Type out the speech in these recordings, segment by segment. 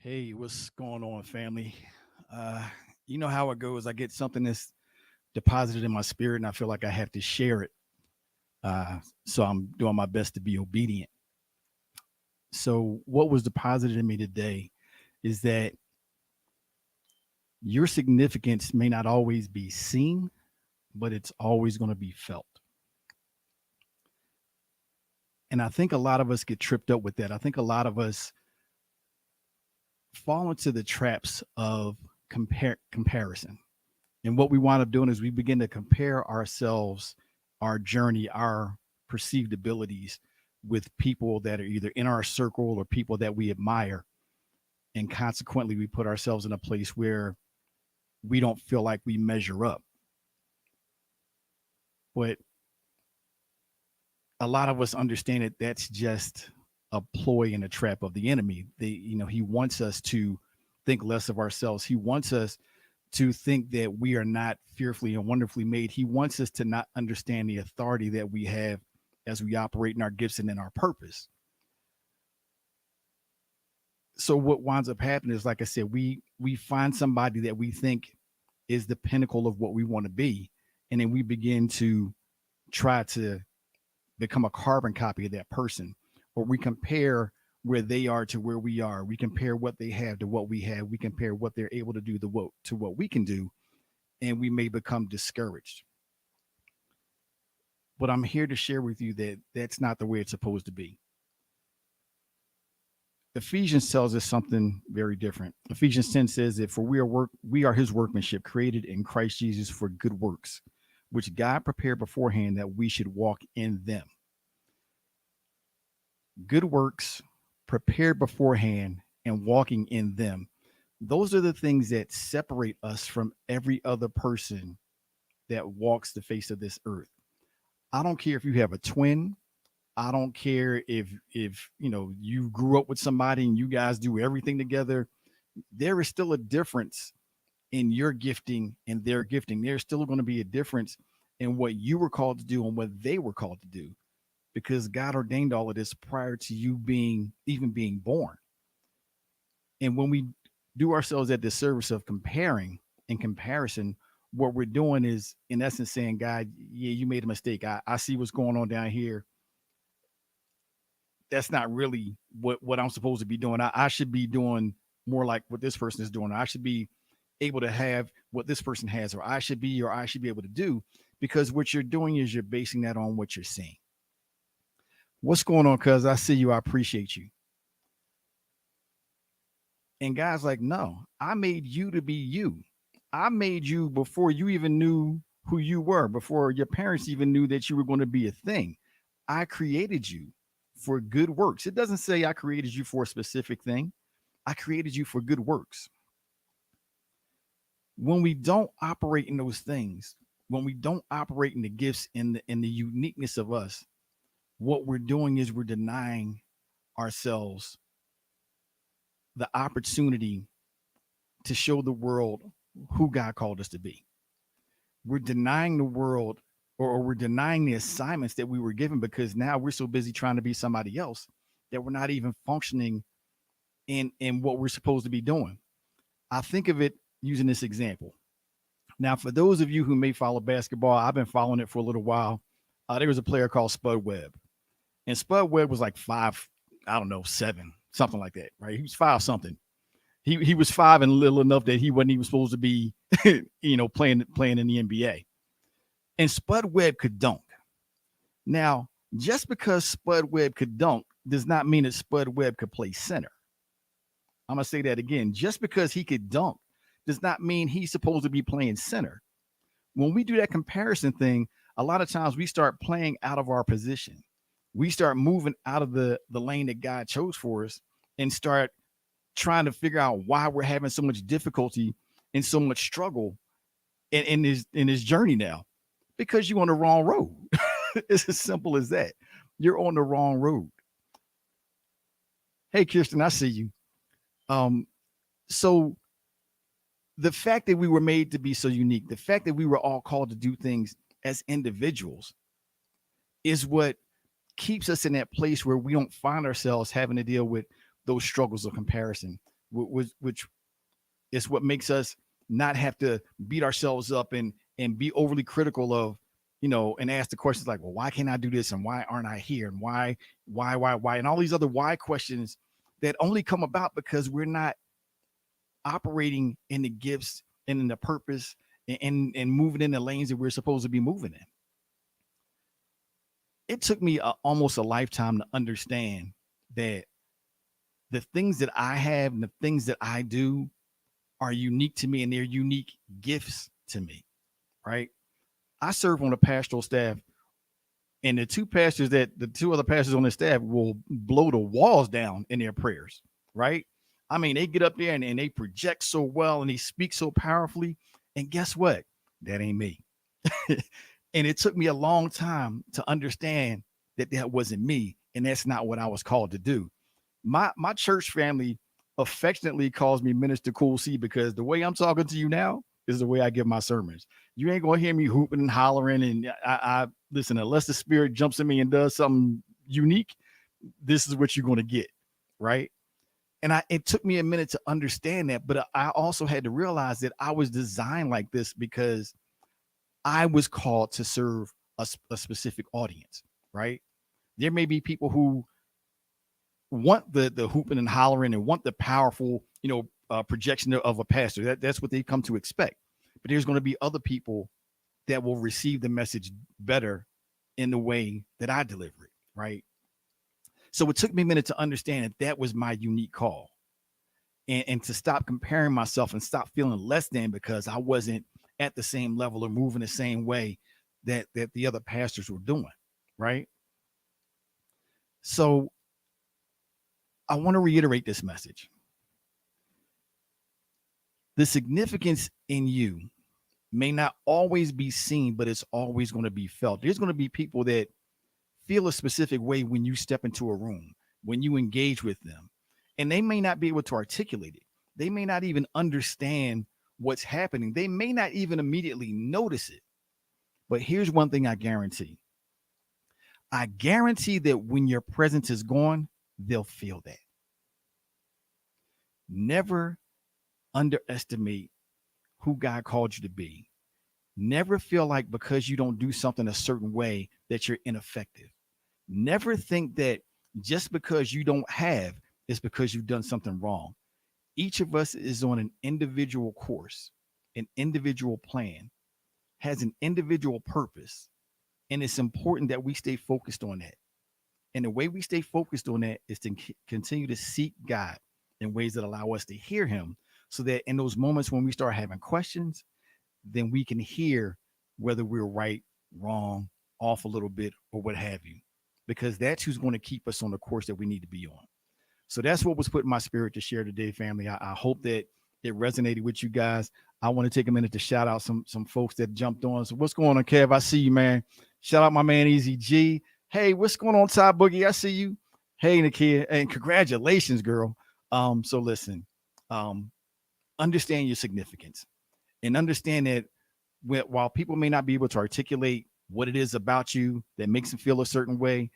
Hey, what's going on, family? Uh, you know how it goes. I get something that's deposited in my spirit, and I feel like I have to share it. So I'm doing my best to be obedient. So, what was deposited in me today is that your significance may not always be seen, but it's always going to be felt. And I think a lot of us get tripped up with that. I think a lot of us fall into the traps of comparison. And what we wind up doing is we begin to compare ourselves, our journey, our perceived abilities with people that are either in our circle or people that we admire. And consequently, we put ourselves in a place where we don't feel like we measure up. But a lot of us understand that that's just a ploy and a trap of the enemy. He wants us to think less of ourselves. He wants us to think that we are not fearfully and wonderfully made. He wants us to not understand the authority that we have as we operate in our gifts and in our purpose. So what winds up happening is, like I said, we find somebody that we think is the pinnacle of what we want to be, and then we begin to try to become a carbon copy of that person, or we compare where they are to where we are. We compare what they have to what we have. We compare what they're able to do to what we can do, and we may become discouraged. But I'm here to share with you that that's not the way it's supposed to be. Ephesians tells us something very different. Ephesians 10 says that for we are his workmanship, created in Christ Jesus for good works, which God prepared beforehand that we should walk in them. Good works prepared beforehand and walking in them. Those are the things that separate us from every other person that walks the face of this earth. I don't care if you have a twin. I don't care if you grew up with somebody and you guys do everything together. There is still a difference in your gifting and their gifting. There's still going to be a difference in what you were called to do and what they were called to do, because God ordained all of this prior to you being born. And when we do ourselves at the service of comparing and comparison, what we're doing is in essence saying, God, yeah, you made a mistake. I see what's going on down here. That's not really what I'm supposed to be doing. I should be doing more like what this person is doing. I should be able to have what this person has, or I should be able to do, because what you're doing is you're basing that on what you're seeing. What's going on? Cuz I see you. I appreciate you. And God's like, no, I made you to be you. I made you before you even knew who you were, before your parents even knew that you were going to be a thing. I created you for good works. It doesn't say I created you for a specific thing. I created you for good works. When we don't operate in those things, when we don't operate in the gifts and the uniqueness of us, what we're doing is we're denying ourselves the opportunity to show the world who God called us to be. We're denying the world, or we're denying the assignments that we were given, because now we're so busy trying to be somebody else that we're not even functioning in what we're supposed to be doing. I think of it using this example. Now, for those of you who may follow basketball, I've been following it for a little while. There was a player called Spud Webb, and Spud Webb was like 5, I don't know, 7, something like that, right? He was 5 something. He was 5 and little enough that he wasn't even supposed to be, playing in the NBA. And Spud Webb could dunk. Now, just because Spud Webb could dunk does not mean that Spud Webb could play center. I'm gonna say that again. Just because he could dunk does not mean he's supposed to be playing center. When we do that comparison thing, a lot of times we start playing out of our position. We start moving out of the lane that God chose for us and start trying to figure out why we're having so much difficulty and so much struggle in his journey now, because you're on the wrong road. It's as simple as that. You're on the wrong road. Hey, Kirsten, I see you. So the fact that we were made to be so unique, the fact that we were all called to do things as individuals, is what keeps us in that place where we don't find ourselves having to deal with those struggles of comparison. which is what makes us not have to beat ourselves up and be overly critical of, and ask the questions like, well, why can't I do this, and why aren't I here, and why, and all these other why questions that only come about because we're not operating in the gifts and in the purpose and moving in the lanes that we're supposed to be moving in. It took me almost a lifetime to understand that the things that I have and the things that I do are unique to me, and they're unique gifts to me, right? I serve on a pastoral staff, and the two other pastors on the staff will blow the walls down in their prayers, right? I mean, they get up there and they project so well and they speak so powerfully. And guess what? That ain't me. And it took me a long time to understand that that wasn't me, and that's not what I was called to do. My church family affectionately calls me Minister Cool C, because the way I'm talking to you now is the way I give my sermons. You ain't gonna hear me hooping and hollering, and I listen, unless the Spirit jumps in me and does something unique, this is what you're gonna get, right? And it took me a minute to understand that, but I also had to realize that I was designed like this because I was called to serve a specific audience, right? There may be people who want the hooping and hollering and want the powerful, projection of a pastor. That's what they come to expect. But there's going to be other people that will receive the message better in the way that I deliver it, right? So it took me a minute to understand that that was my unique call, and to stop comparing myself and stop feeling less than because I wasn't at the same level or moving the same way that the other pastors were doing, right? So I want to reiterate this message. The significance in you may not always be seen, but it's always going to be felt. There's going to be people that feel a specific way when you step into a room, when you engage with them, and they may not be able to articulate it. They may not even understand what's happening. They may not even immediately notice it. But here's one thing I guarantee. I guarantee that when your presence is gone, they'll feel that. Never underestimate who God called you to be. Never feel like because you don't do something a certain way that you're ineffective. Never think that just because you don't have is because you've done something wrong. Each of us is on an individual course, an individual plan, has an individual purpose. And it's important that we stay focused on that. And the way we stay focused on that is to continue to seek God in ways that allow us to hear him, so that in those moments when we start having questions, then we can hear whether we're right, wrong, off a little bit, or what have you, because that's who's going to keep us on the course that we need to be on. So that's what was put in my spirit to share today, family. I hope that it resonated with you guys. I want to take a minute to shout out some folks that jumped on. So what's going on, Kev? I see you, man. Shout out my man, Easy G. Hey, what's going on, Ty Boogie? I see you. Hey, Nakia, and congratulations, girl. So listen, understand your significance, and understand that while people may not be able to articulate what it is about you that makes them feel a certain way,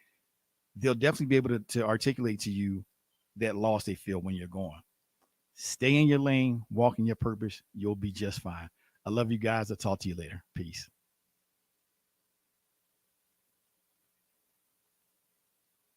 they'll definitely be able to articulate to you that loss they feel when you're gone. Stay in your lane, walk in your purpose. You'll be just fine. I love you guys. I'll talk to you later. Peace.